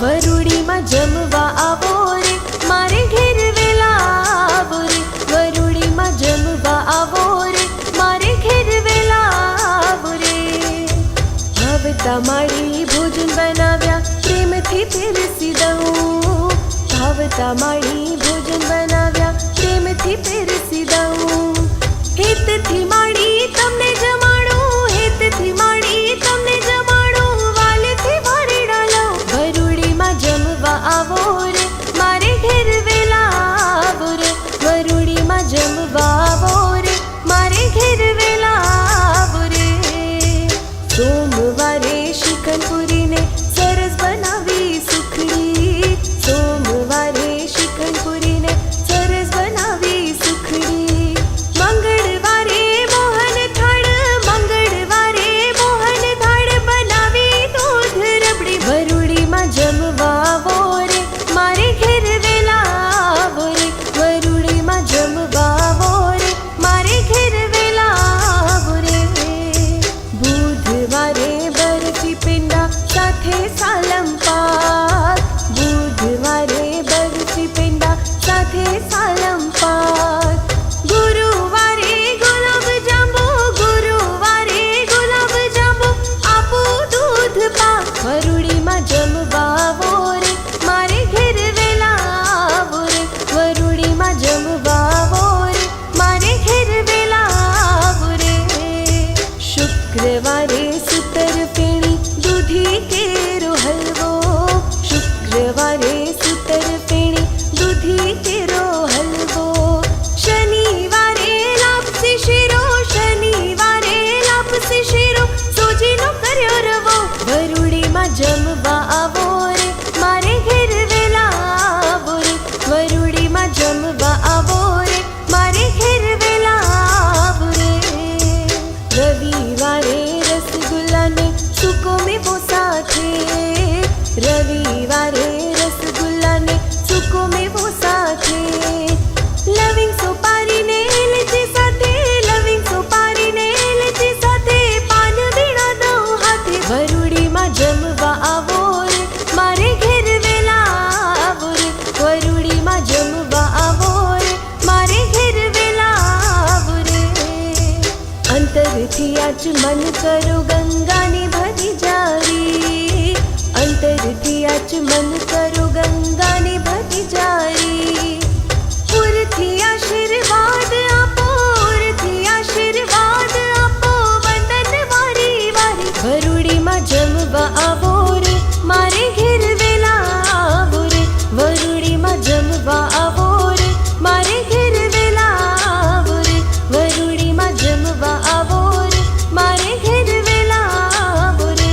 વરુડીમાં જમવા આવો રે મારે ઘેર વેલા આવો રે વરુડીમાં જમવા આવો રે મારે ઘેર વેલા આવો રે ભાવતા માળી ભોજન બનાવ્યા પ્રેમથી પીરસી દઉં ભાવતા માળી ભોજન બનાવ્યા પ્રેમથી પીરસી દઉં હેતથી માળી તમને જમાડું હેતથી માળી તમને જમાડું વાલથી વારેડા લઉં વરુડીમાં જમવા આવો રે મારે ઘેર વેલા આવો રે વરુડીમાં જમવા આવો રે મારે ઘેર વેલા આવો રે સોમવારે શિકનપુરીને સરસ બનાવી સુખડી સોમવારે શિકનપુરીને સરસ બનાવી સુખડી મંગળવારે મોહન થાળ બનાવી દૂધ રબડી વરુડીમાં જમવા આવો રે મારે ઘેર વેલા આવો રે વરુડીમાં જમવા આવો રે મારે ઘેર વેલા આવો રે બુધવારે બરફી પેંડા સાથે સાલમ પાક બુધવારે બરફી પેંડા સાથે સાલમ પાક ગુરુવારે ગુલાબ જાંબુ આપું દૂધ પાક વરુડીમાં જમવા આવો રે મારે ઘેર વેલા આવો રે વરુડીમાં જમવા આવો રે મારે ઘેર વેલા આવો રે શુક્રવારે સુતર ફેણી દૂધી કેરો હલવો શુક્રવારે સુતર ફેણી દૂધી કેરો હલવો શનિવારે લાપસી શીરો સોજીનો કર્યો રવો વરુડીમાં જમવા આવો રે મારે ઘેર વેલા આવો રે વરુડીમાં જમવા આવો રે મારે ઘેર વેલા આવો રે રવિવારે રસગુલ્લાને સૂકો મેવો સાથે રવિવારે રસગુલ્લાને સૂકો મેવો સાથે લવિંગ સોપારીને એલચી સાથે પાન વીણા દઉં હાથે વરુડીમાં જમવા આવો રે મારે ઘેર વેલા આવો રે વરુડીમાં જમવા આવો રે મારે ઘેર વેલા આવો રે અંતરથી આચમન કરો ગંગાની ભરી જારી અંતરથી આચમન કરો ગંગાની ભરી જારી પૂરથી આશીર્વાદ આપો વંદન વારી વારી વરુડીમાં જમવા આવો રે મારે ઘેર વેલા આવો રે વરુડીમાં જમવા આવો રે મારે ઘેર વેલા આવો રે વરુડીમાં જમવા આવો રે મારે ઘેર વેલા આવો રે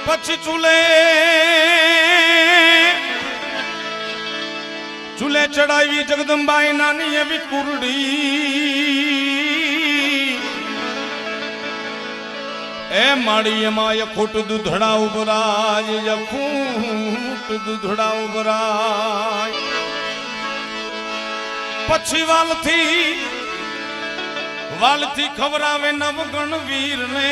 પછી ચૂલે ચડાવી જગદંબાઈ નાની એવી કુરડી એ માડી એમાં યખૂટ દૂધડા ઉભરાય યખૂટ દૂધડા ઉભરાય પછી વાલથી ખવરાવે નવગણ વીરને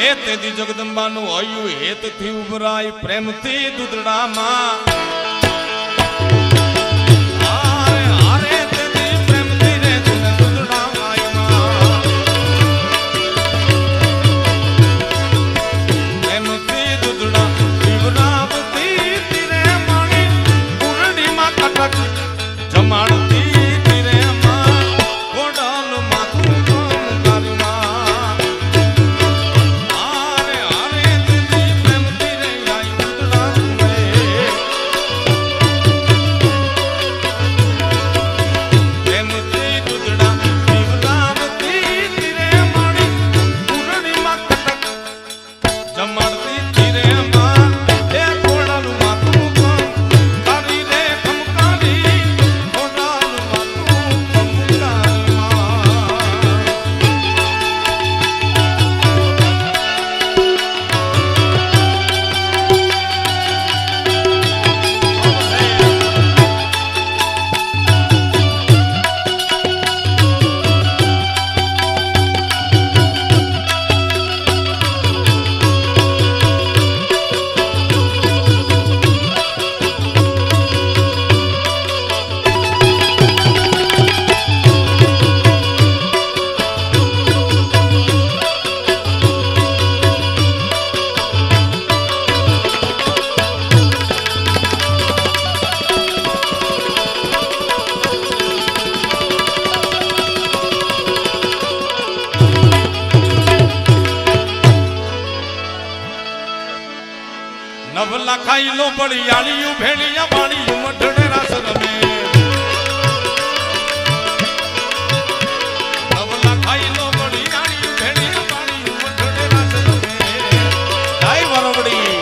એ તેદી જગદંબાનું હૈયું હેતથી ઉભરાય પ્રેમથી દૂધડામાં જમાડતી તીરે માં ગોડાલ માથું કારમાં આરે આરે દીદી પ્રેમ તીરે આઈ દૂધડા લખાઈ લો બળિયાળિયું ભેળિયા વાળિયું મઢડે રાસ રમે નવ લખાઈ લો બળિયાળિયું ભેળિયા વાળિયું મઢડે રાસ રમે જય વરવડી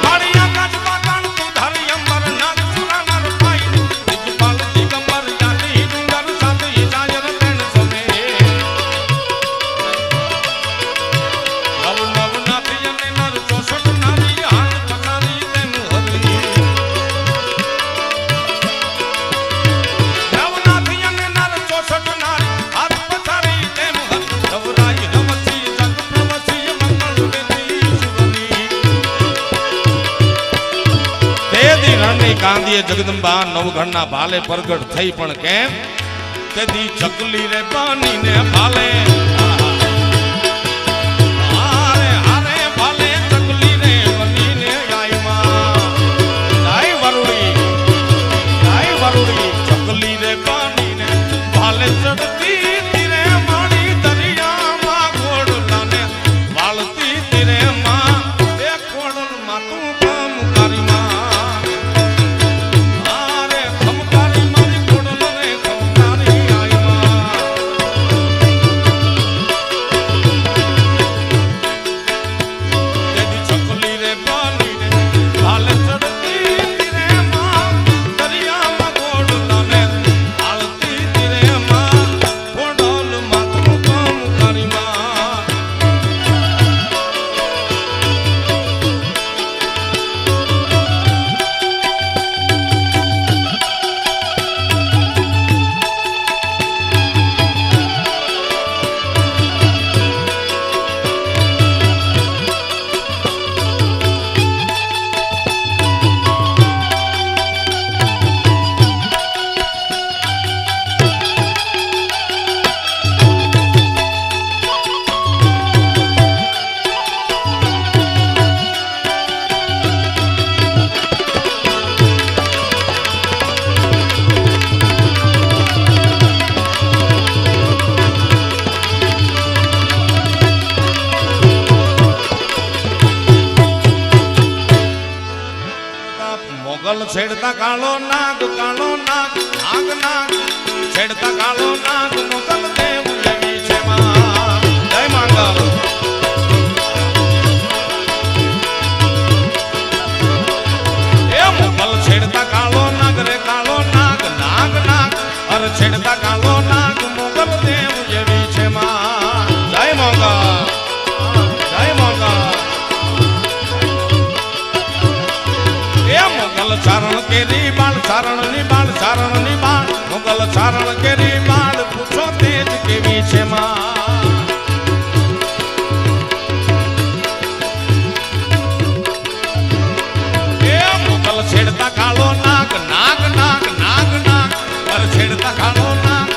વાળિયા કાચમાં કાણ તું ધારી અંબર નાગ સુરા નર પાઈ દિગપાલ દિગંબર જાતી ડુંગર સાથી જાયર તેણ સમે નવ નવ નાથી અને નર 64 નારી હાથ પસારી તેમ હરી નવ નાથી અને નર 64 નારી હાથ પસારી તેમ હરી નવરાય રમતી જગ પ્રવસી મંગળ વેતી શિવની તેદી રણની કાંદીએ જગદંબા નવઘણના ભાલે પ્રગટ થઈ પણ કેમ તેદી ચકલી રે પાણીને ભાલે હારે હારે ભાલે ચકલી રે બનીને આઈમાં જય વરુડી ચકલી રે પાણીને ભાલે ચડતી તીરે માણી દરિયામાં ઘોડલાને વાળતી તીરે માં એ ખોડલમાં તું કામ કરી માં હારે ખમકારી મારી ખોડલને ખમકારી આઈમાં તેદી ચકલી રે પાણીને ભાલે ચડતી તીરે માં દરિયામાં ઘોડલાને વાળતી તીરે માં ખોડલમાં તું કામ કરી માં મોગલ છેડતા કાળો નાગ નાગ નાગ છેડતા કાળો નાગ મોગલ દેવ એવી છે માં જય માંગલ એ મોગલ છેડતા કાળો નાગ રે કાળો નાગ નાગ અરે છેડતા કાળો નાગ મોગલ દેવ એવી છે માં જય મોગલ મોગલ ચારણ કેરી બાળ ચારણની બાળ મોગલ ચારણ કેરી બાળ પૂછો તેજ કેવી છે માં એ મોગલ છેડતા કાળો નાગ નાગ અરે છેડતા કાળો નાગ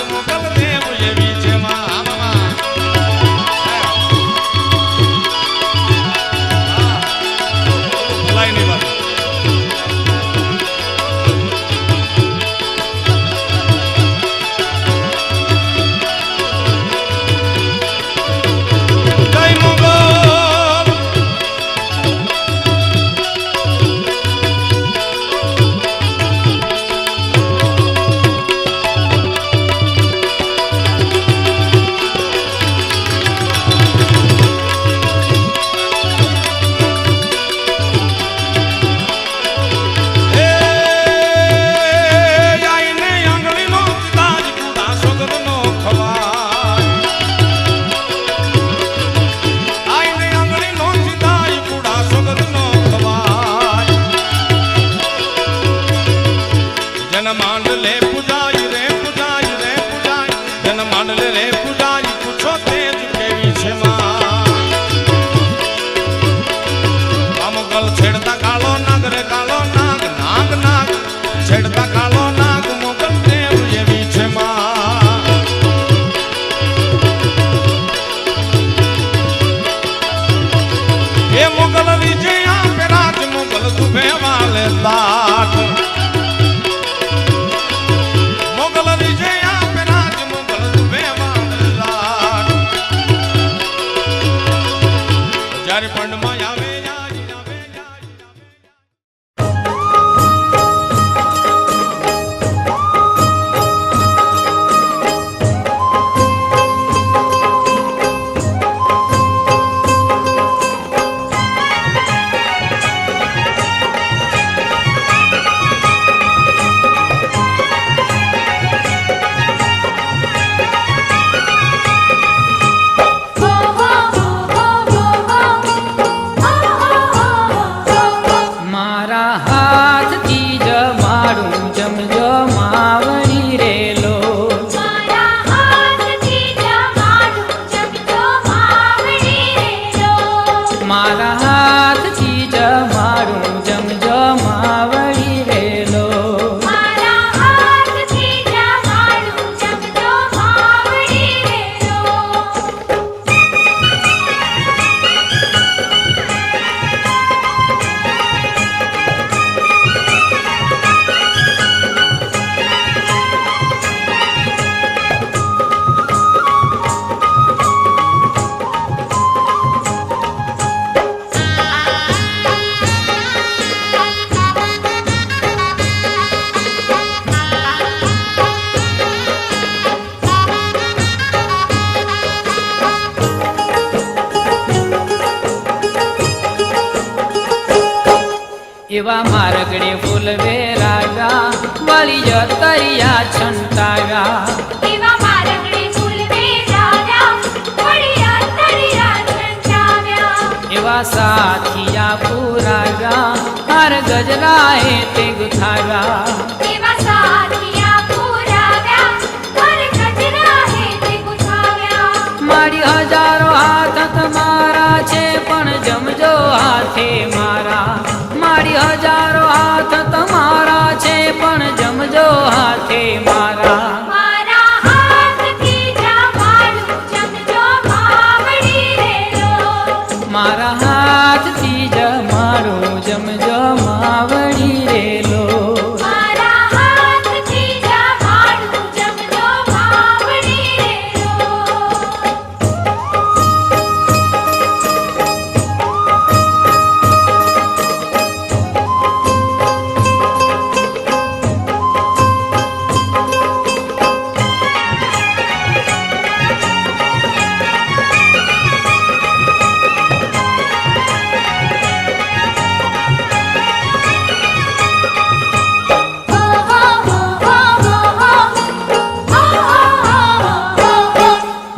એવા મારગડે ફૂલ વેરાવ્યા વાળી જતરિયા છંટાવ્યા એવા મારગડે ફૂલ વેરાવ્યા વળી અંતરિયા છંટાવ્યા એવા સાથિયા પુરાવ્યા હાર ગજરાએ તે ગુથાવ્યા એવા સાથિયા પુરાવ્યા હર ગજરા હેતે ગુથાવ્યા મારી હજારો હાથ તમારા છે પણ જમજો હાથે મારા મારી હજારો હાથ તમારા છે પણ જમજો હાથે મારા મારા હાથથી જમાડું જમજો માવડી રેલો મારા હાથથી જમાડું જમજો માવડી રેલો મારા હાથથી જમાડું જમજો માવડી રેલો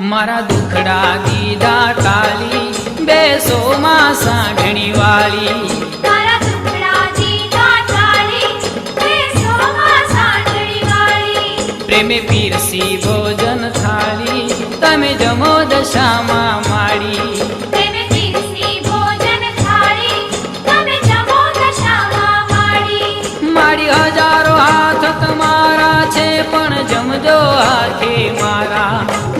મારા દુખડા દીધા ટાલી બેસો માં સાંઢણી વાળી મારા દુખડા દીધા ટાળી બેસોમાં સાંઢણી વાળી પ્રેમે પીરસી ભોજન થાળી તમે જમો દશામાં માડી તેને પીરસી ભોજન થાળી તમે જમો દશામાં માડી મારી હજારો હાથ તમારા છે પણ જમજો હાથે મારા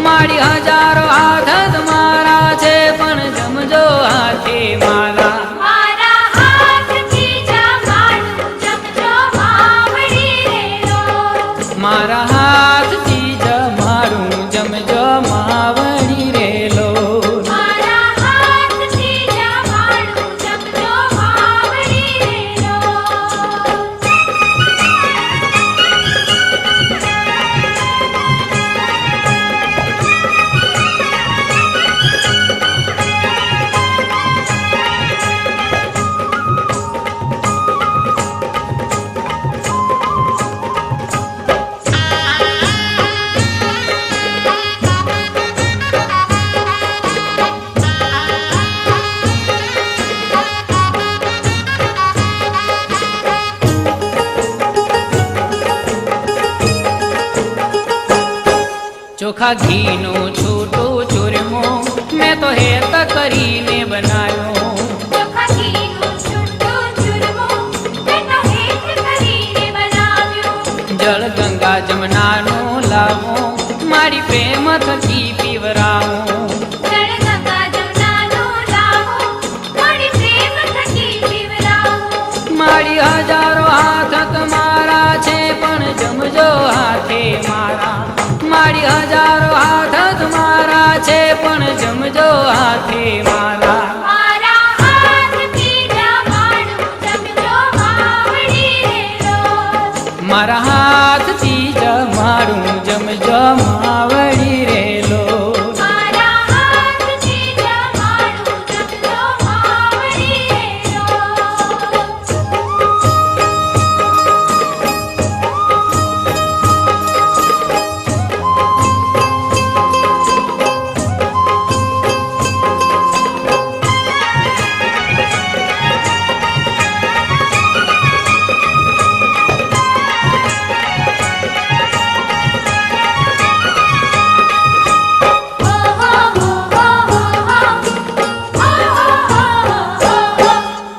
મારી હજારો હાથ તમારા છે પણ જમજો હાથે મારા મારા હાથથી જમાડું જમજો માવડી રેલો મારા હાથથી જમાડું જમજો માવડી રેલો મારા હાથથી જમાડું જમજો માવડી રેલો ચોખા ઘીનો છૂટો ચૂરમો મેં તો હેત કરીને બનાવ્યો ચોખા ઘીનું છૂટું ચૂરમું મેં તો હેત કરીને બનાવ્યું જળ ગંગા જમનાનો લાવો મારી પ્રેમ થકી પીવરાવો જળ ગંગા જમનાનો લાવો મારી પ્રેમ થકી પીવડાવો મારી હજારો હાથ તમારા છે પણ જમજો હાથે મારા મારી હજારો હાથ તમારા છે પણ જમજો હાથે મારા મારા હાથથી જમાડું જમજો માવડી રેલો મારા હાથથી જમાડું જમજો માવડી રેલો મારા હાથથી જમાડું જમજો માવડી રેલો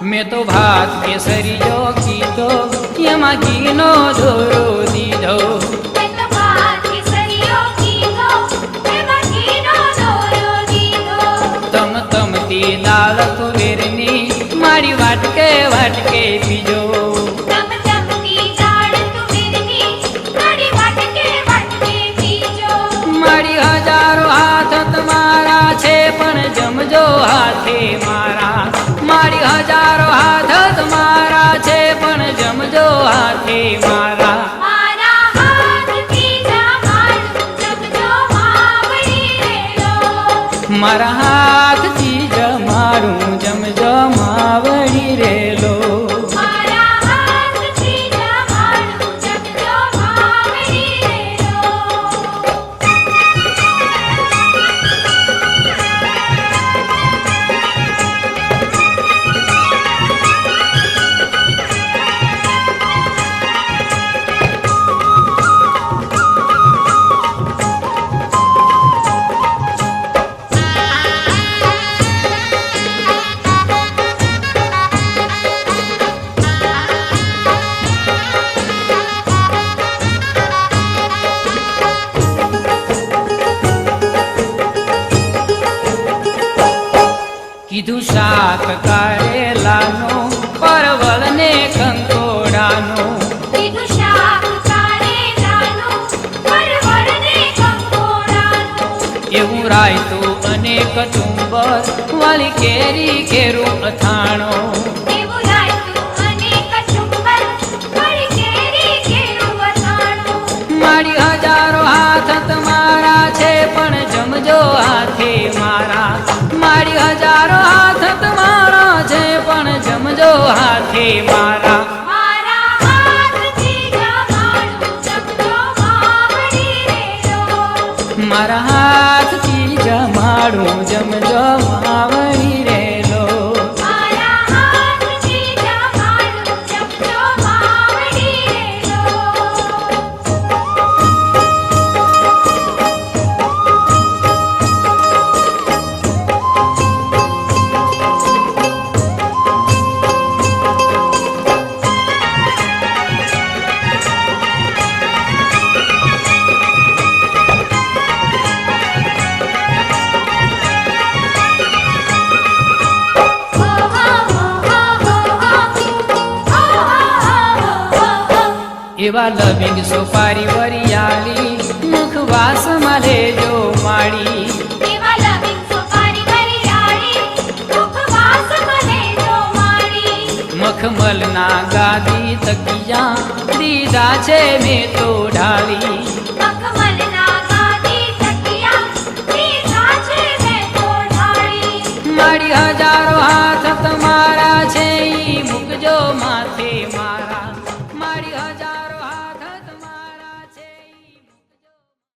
મેં તો ભાત કેસરીયો કીધો એમાં ઘીનો દોરો દીધો મેં તો ભાત કેસરીયો કીધો એમાં ઘીનો દોરો દીધો તમતી દાળ તુવેરની મારી વાટકે વાટકે પીજો ચમચમતી દાળ તુવેરની મારી વાટકે વાટકે પીજો મારી હજારો હાથ તમારા છે પણ જમજો હાથે મારા મારી હજારો હાથ તમારા છે પણ જમજો હાથે મારા મારા હાથથી જમાડું જમજો માવડી રેલો મારા હાથથી જમાડું જમજો માવડી રેલો મારા કીધું શાક કારેલાનું પરવળ ને કંકોડાનું કીધું શાક કારેલાનું પરવળ ને કંકોડાનું એવું રાયતું અને કચુંબર વાળી કેરી કેરું અથાણું એવું રાયતું અને કચુંબર વળી કેરી કેરું અથાણું મારી હજારો હાથ તમારા છે પણ જમજો હાથે મારા મારી હજારો હાથ તમારા છે પણ જમજો હાથે મારા મારા હાથથી જમાડું જમજો માવડી રેલો મારા હાથથી જમાડું જમજો માવડી રેલો મારા હાથથી જમાડું જમજો માવડી રેલો એવા લવિંગ સોપારી વરિયાળી મુખવાસમાં લેજો માળી એવા લવિંગ સોપારી વરિયાળી મુખવાસમાં લેજો માળી મખમલના ગાદી તકિયા દીધા છે મેં તો ઢાળી મખમલના ગાદી તકિયા દીધા છે મેં તો ઢાળી મારી